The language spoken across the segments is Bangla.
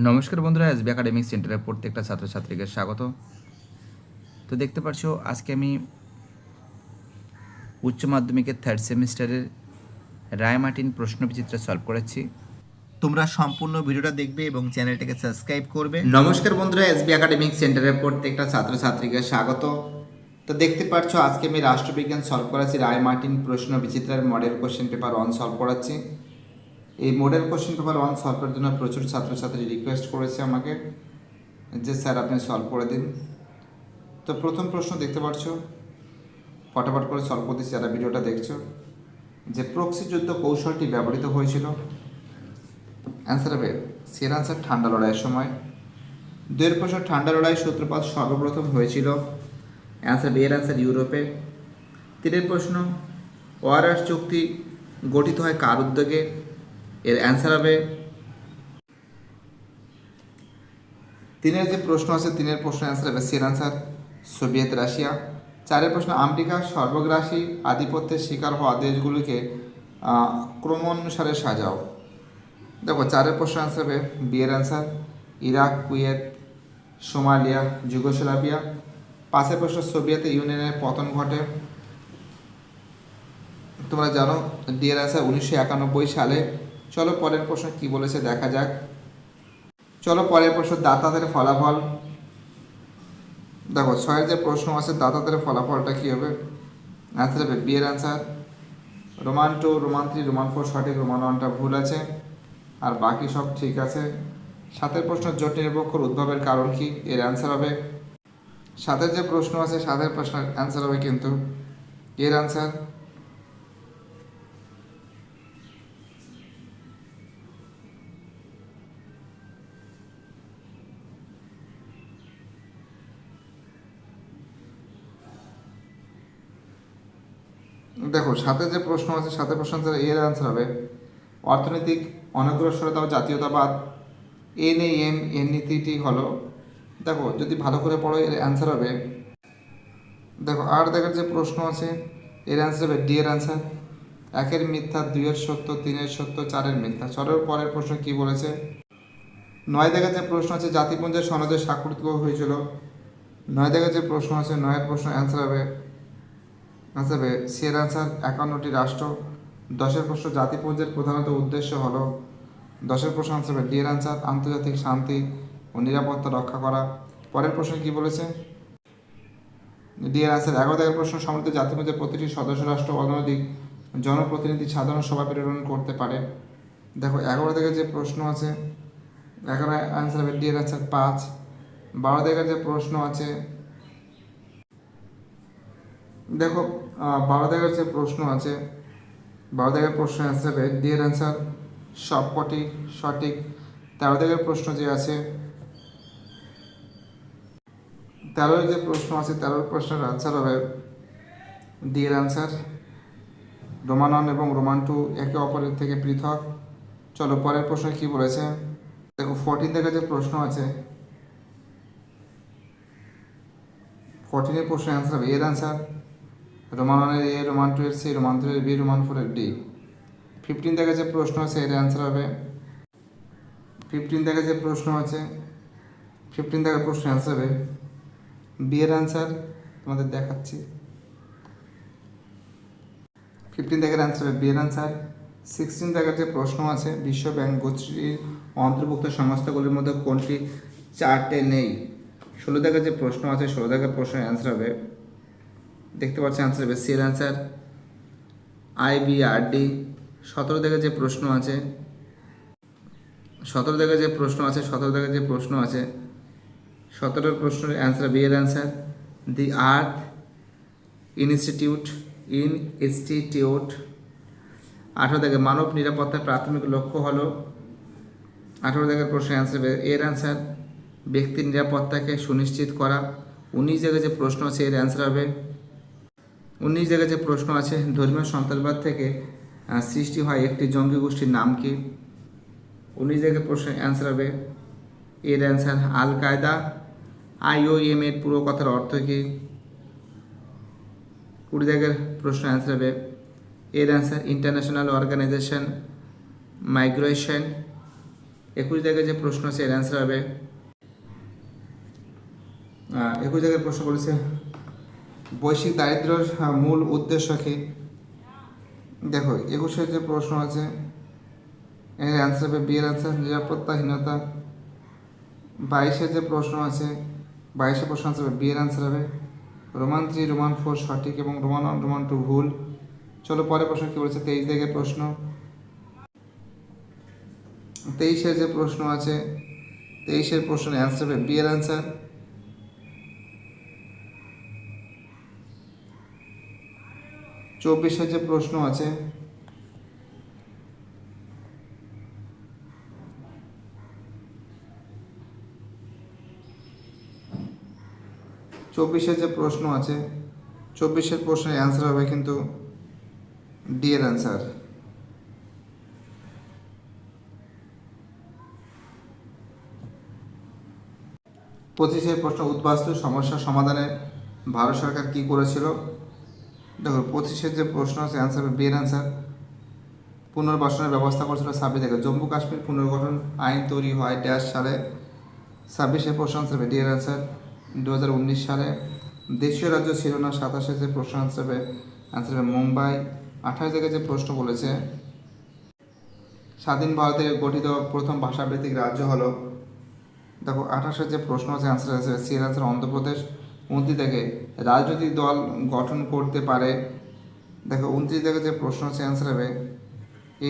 নমস্কার বন্ধুরা, এসবি একাডেমিক সেন্টারের প্রত্যেকটা ছাত্রছাত্রীকে স্বাগত। তো দেখতে পাচ্ছ আজকে আমি উচ্চ মাধ্যমিকের থার্ড সেমিস্টারের রায়মার্টিন প্রশ্নবিচিত্র সলভ করাচ্ছি। তোমরা সম্পূর্ণ ভিডিওটা দেখবে এবং চ্যানেলটাকে সাবস্ক্রাইব করবে। নমস্কার বন্ধুরা, এসবি একাডেমিক সেন্টারের প্রত্যেকটা ছাত্রছাত্রীকে স্বাগত। তো দেখতে পাচ্ছ আজকে আমি রাষ্ট্রবিজ্ঞান সলভ করাচ্ছি, রায়মার্টিন প্রশ্নবিচিত্রের মডেল কোশ্চেন পেপার 1 সলভ করাচ্ছি। এই মডেল কোশ্চেন পেপার 1 সলভ করার জন্য প্রচুর ছাত্রছাত্রী রিকোয়েস্ট করেছে আমাকে যে স্যার আপনি সলভ করে দিন। তো প্রথম প্রশ্ন দেখতে পাচ্ছ, ফটাফট করে সলভ করতেছি যারা ভিডিওটা দেখছো, যে প্রক্সি যুদ্ধ কৌশলটি ব্যবহৃত হয়েছিল। অ্যান্সার হবে সের অ্যান্সার ঠান্ডা লড়াইয়ের সময়। দুয়ের প্রশ্ন, ঠান্ডা লড়াইয়ের সূত্রপাত সর্বপ্রথম হয়েছিল। অ্যান্সার বি এর অ্যান্সার ইউরোপে। তিনের প্রশ্ন, ওয়ারাস চুক্তি গঠিত হয় কার উদ্যোগে? এর অ্যান্সার হবে তিনের যে প্রশ্ন আছে, তিনের প্রশ্ন অ্যান্সার হবে সের অ্যান্সার সোভিয়েত রাশিয়া। চারের প্রশ্ন, আমেরিকার সর্বগ্রাসী আধিপত্যের শিকার হওয়া দেশগুলিকে ক্রমানুসারে সাজাও। দেখো চারের প্রশ্ন অ্যান্সার হবে বিয়ের answer Iraq, Kuwait, Somalia, Yugoslavia. পাঁচের প্রশ্ন, সোভিয়েত ইউনিয়নের পতন ঘটে। তোমরা জানো ডি এর অ্যান্সার 1991 সালে। চলো পরের প্রশ্ন কি বলেছে দেখা যাক। চলো পরের প্রশ্ন, দাতাদের ফলাফল। দেখো ছয়ের যে প্রশ্ন আছে, দাতাদের ফলাফলটা কী হবে? অ্যান্সার হবে বি এর অ্যান্সার রোমান 2, রোমান 3, রোমান 4 সঠিক, রোমান 1টা ভুল আছে, আর বাকি সব ঠিক আছে। সাতের প্রশ্ন, জোট নিরপেক্ষর উদ্ভবের কারণ কি? এর অ্যান্সার হবে সাতের যে প্রশ্ন আছে, সাতের প্রশ্নের অ্যান্সার হবে কিন্তু এর অ্যান্সার দেখো সাতের যে প্রশ্ন আছে, সাতের প্রশ্ন এর অ্যান্সার হবে অর্থনৈতিক অনগ্রসরতা ও জাতীয়তাবাদ। এন নীতিটি হলো, দেখো যদি ভালো করে পড়ো এর অ্যান্সার হবে, দেখো আর দেখার যে প্রশ্ন আছে এর অ্যান্সার হবে ডি এর অ্যান্সার একের মিথ্যা, দুইয়ের সত্য, তিনের সত্য, চারের মিথ্যা। চরের পরের প্রশ্ন কি বলেছে? নয় দেখার যে প্রশ্ন আছে, জাতিপুঞ্জের সনদে স্বাক্ষরিত হয়েছিল। নয় দেখার যে প্রশ্ন আছে, নয়ের প্রশ্ন অ্যান্সার হবে সি এর অ্যান্সার 51টি রাষ্ট্র। দশের প্রশ্ন, জাতিপুঞ্জের প্রধানত উদ্দেশ্য হলো। দশের প্রশ্ন অ্যান্সার হবে ডি এর অ্যান্সার আন্তর্জাতিক শান্তি ও নিরাপত্তা রক্ষা করা। পরের প্রশ্ন কি বলেছে? ডি এর অ্যান্সার 11 প্রশ্ন, সম্মিলিত জাতিপুঞ্জের প্রতিটি সদস্য রাষ্ট্র অনৈতিক জনপ্রতিনিধি সাধারণ সভা প্রেরণ করতে পারে। দেখো 11 থেকে যে প্রশ্ন আছে, 11 অ্যান্সার হবে ডি এর অ্যান্সার 5। 12 থেকে যে প্রশ্ন আছে, দেখো 12 থেকে যে প্রশ্ন আছে, 12 থেকে প্রশ্ন অ্যান্সার হবে ডি এর অ্যান্সার সবকটি সঠিক। 13 থেকে প্রশ্ন যে আছে, 13 যে প্রশ্ন আছে, 13 প্রশ্নের অ্যান্সার হবে ডি এর অ্যান্সার রোমান 1 এবং রোমান 2 একে অপরের থেকে পৃথক। চলো পরের প্রশ্ন কি বলেছে? দেখো 14 থেকে যে প্রশ্ন আছে, 14 প্রশ্ন অ্যান্সার হবে এর অ্যান্সার রোমান 1 এর এ, রোমান 2 এর সি, রোমান 3 এর বি, রোমান 4 এর ডি। 15 থেকে যে প্রশ্ন আছে এর অ্যান্সার হবে 15 থেকে যে প্রশ্ন আছে, 15 থেকে প্রশ্ন অ্যান্সার হবে বি এর অ্যান্সার তোমাদের দেখাচ্ছি। 15 থেকে অ্যান্সার হবে বি এর অ্যান্সার। 16 থেকে যে প্রশ্ন আছে, বিশ্ব ব্যাংক গোষ্ঠীর অন্তর্ভুক্ত সংস্থাগুলির মধ্যে কোনটি চারটে নেই? 16 থেকে যে প্রশ্ন আছে, 16 থেকে প্রশ্নের অ্যান্সার হবে, দেখতে পাচ্ছি অ্যান্সার হবে সি এর অ্যান্সার IBRD। 17 থেকে যে প্রশ্ন আছে, 17 থেকে যে প্রশ্ন আছে, 17 থেকে যে প্রশ্ন আছে, 17 প্রশ্নের অ্যান্সার বি এর অ্যান্সার দি আর্থ ইনস্টিটিউট। 18 থেকে মানব নিরাপত্তার প্রাথমিক লক্ষ্য হলো। 18 থেকে প্রশ্নের অ্যান্সার হবে এর অ্যান্সার ব্যক্তির নিরাপত্তাকে সুনিশ্চিত করা। 19 থেকে যে প্রশ্ন আছে এর অ্যান্সার হবে, 19 থেকে যে প্রশ্ন আছে, ধর্মীয় সন্ত্রাসবাদ থেকে সৃষ্টি হয় একটি জঙ্গি গোষ্ঠীর নাম কি? 19 থেকে প্রশ্নের অ্যান্সার হবে এর অ্যান্সার আল কায়দা। IOM এর পুরো কথার অর্থ কী? 20 থেকে প্রশ্ন অ্যান্সার হবে এর অ্যান্সার ইন্টারন্যাশনাল অর্গানাইজেশন মাইগ্রেশন। 21 জায়গায় যে প্রশ্ন আছে এর অ্যান্সার হবে 21 জায়গায় প্রশ্ন বলেছে বৈশ্বিক দারিদ্র্যের মূল উদ্দেশ্য কি। দেখো 21-এর যে প্রশ্ন আছে এর অ্যান্সার হবে বি এর অ্যান্সার নিরাপত্তাহীনতা। 22-এর যে প্রশ্ন আছে 22-এর প্রশ্ন অ্যান্সার হবে বি এর অ্যান্সার হবে রোমান 3 রোমান 4 সঠিক এবং রোমান 1 রোমান 2 ভুল। চলো পরের প্রশ্ন কি বলেছে 23 জায়গায় প্রশ্ন। 23-এর যে প্রশ্ন আছে 23-এর প্রশ্নের অ্যান্সার হবে বি এর অ্যান্সার। 24-এর যে প্রশ্ন আছে 24-এর প্রশ্নের অ্যান্সার হবে কিন্তু ডি এর অ্যান্সার। 25-এর প্রশ্ন উদ্বাস্তু সমস্যা সমাধানে ভারত সরকার কি করেছিল। দেখো 25-এর যে প্রশ্ন আছে অ্যান্সার হবে বি এর অ্যান্সার পুনর্বাসনের ব্যবস্থা করেছিল 26 জায়গায় জম্মু কাশ্মীর পুনর্গঠন আইন তৈরি হয় ড্যাশ সালে। 26-এর প্রশ্ন আনসার হবে ডি এর অ্যান্সার 2019 সালে। দেশীয় রাজ্য ছিল না 27-এর যে প্রশ্ন আনসার হবে মুম্বাই। 28 জায়গায় যে প্রশ্ন বলেছে স্বাধীন ভারতে গঠিত প্রথম ভাষাভিত্তিক রাজ্য হলো। দেখো 28-এর যে প্রশ্ন আছে অ্যান্সার আছে সি এর অ্যান্সার অন্ধ্রপ্রদেশ। 29 থেকে রাজনৈতিক দল গঠন করতে পারে। দেখো 29 থেকে যে প্রশ্ন আছে অ্যান্সার হবে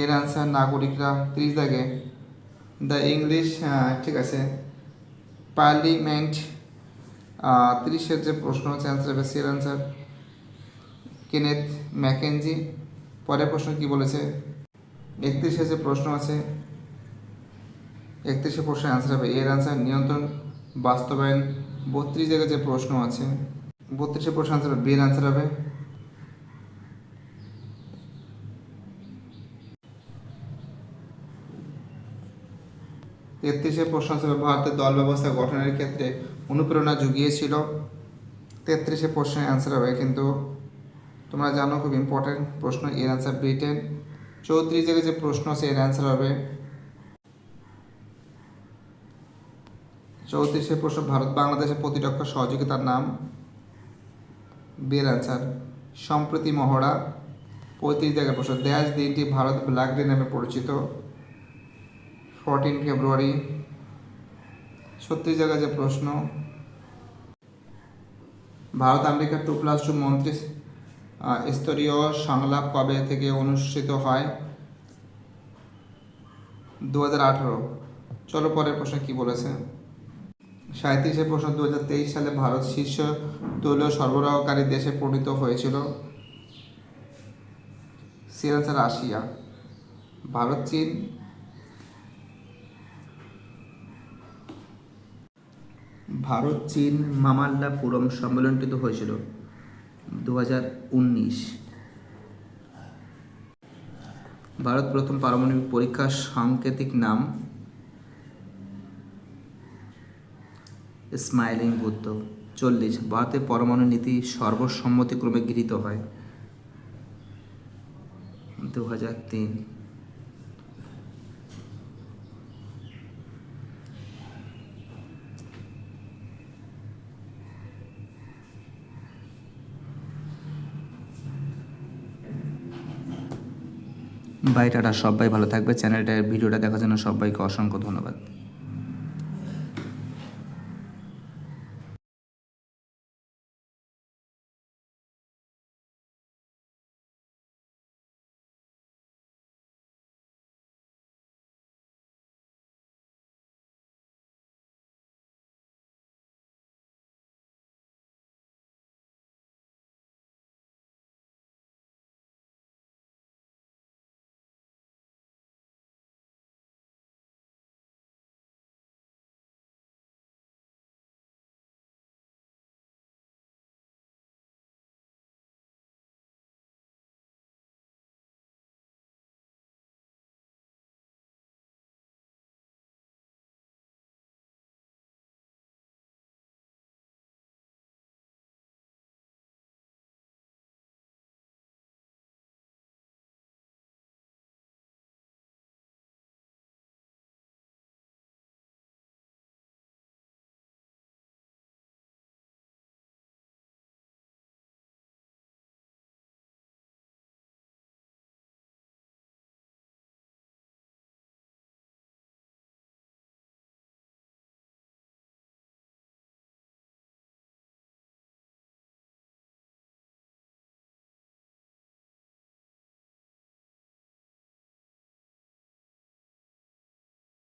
এর অ্যান্সার নাগরিকরা। 30 থেকে দ্য ইংলিশ ঠিক আছে পার্লিমেন্ট। 30-এর যে প্রশ্ন আছে অ্যান্সার হবে সি এর অ্যান্সার কেনেথ ম্যাকেনজি। পরের প্রশ্ন কি বলেছে 31-এর যে প্রশ্ন আছে 31-এর প্রশ্নের অ্যান্সার হবে এর অ্যান্সার নিয়ন্ত্রণ বাস্তবায়ন। 32 জায়গায় যে প্রশ্ন আছে 32-এর প্রশ্ন অ্যান্সার হবে বি এর অ্যান্সার হবে 33-এর প্রশ্ন আছে ভারতের দল ব্যবস্থা গঠনের ক্ষেত্রে অনুপ্রেরণা জুগিয়েছিল। 33-এর প্রশ্নের অ্যান্সার হবে কিন্তু তোমরা জানো খুব ইম্পর্টেন্ট প্রশ্ন এর অ্যান্সার ব্রিটেন। 34 জায়গায় যে প্রশ্ন আছে এর অ্যান্সার হবে 34-এর প্রশ্ন ভারত বাংলাদেশের প্রতিরক্ষা সহযোগিতার নাম বি এর অ্যান্সার সম্প্রতি মহড়া। 35 জায়গায় প্রশ্ন দেশ দিনটি ভারত ব্ল্যাক ডে নামে পরিচিত 14 ফেব্রুয়ারি। 36 জায়গায় যে প্রশ্ন ভারত আমেরিকা 2+2 মন্ত্রী স্তরীয় সংলাপ কবে থেকে অনুষ্ঠিত হয় 2018। চলো পরের প্রশ্ন কি বলেছে 37-এর প্রশ্ন 2023 সালে ভারত শীর্ষ তৈল সরবরাহকারী দেশে পরিণত হয়েছিল সি এর অ্যান্সার রাশিয়া। ভারত চীন। ভারত চীন মামাল্লাপুরম সম্মেলনটি তো হয়েছিল 2019। ভারত প্রথম পারমাণবিক পরীক্ষার সাংকেতিক নাম স্মাইলিং বুদ্ধ। 40 ভারতের পরমাণু নীতি সর্বসম্মতিক্রমে গৃহীত হয় 2003। বাই টাটা, সবাই ভালো থাকবে। চ্যানেলটার ভিডিওটা দেখার জন্য সবাইকে অসংখ্য ধন্যবাদ।